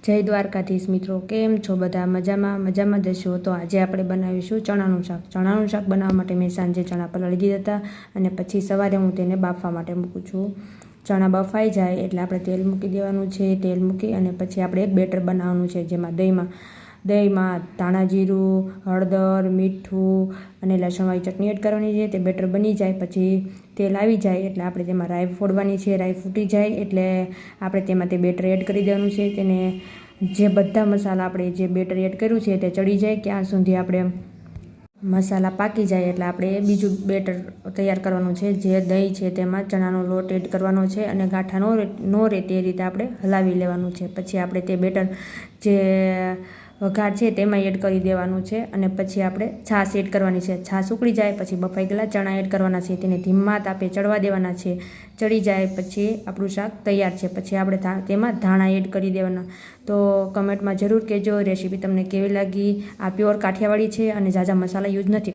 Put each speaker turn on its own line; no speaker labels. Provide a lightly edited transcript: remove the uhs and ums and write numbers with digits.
જય દ્વારકાધીશ મિત્રો, કેમ છો બધા? મજામાં જશો? તો આજે આપણે બનાવીશું ચણાનું શાક. ચણાનું શાક બનાવવા માટે મેં સાંજે ચણા પલાળી દીધા હતા અને પછી સવારે હું તેને બાફવા માટે મૂકું છું. ચણા બફાઈ જાય એટલે આપણે તેલ મૂકી દેવાનું છે. તેલ મૂકી અને પછી આપણે એક બેટર બનાવવાનું છે, જેમાં દહીંમાં ધાણા જીરું, હળદર, મીઠું અને લસણવાળી ચટણી એડ કરવાની છે. તે બેટર બની જાય પછી તેલ આવી જાય એટલે આપણે તેમાં રાઈ ફોડવાની છે. રાઈ ફૂટી જાય એટલે આપણે તેમાં તે બેટર એડ કરી દેવાનું છે. તેને જે બધા મસાલા આપણે જે બેટર એડ કર્યું છે તે ચડી જાય ત્યાં સુધી આપણે મસાલા પાકી જાય એટલે આપણે બીજું બેટર તૈયાર કરવાનું છે. જે દહીં છે તેમાં ચણાનો લોટ એડ કરવાનો છે અને ગાંઠા ન રહે તે રીતે આપણે હલાવી લેવાનું છે. પછી આપણે તે બેટર જે વઘાર છે તેમાં એડ કરી દેવાનું છે અને પછી આપણે છાશ એડ કરવાની છે. છાશ ઉકળી જાય પછી બફાઈ ગયેલા ચણા એડ કરવાના છે. તેને ધીમા તાપે ચડવા દેવાના છે. ચડી જાય પછી આપણું શાક તૈયાર છે. પછી આપણે તેમાં ધાણા એડ કરી દેવાના. તો કમેન્ટમાં જરૂર કહેજો રેસીપી તમને કેવી લાગી. આ પ્યોર કાઠિયાવાડી છે અને ઝાઝા મસાલા યુઝ નથી.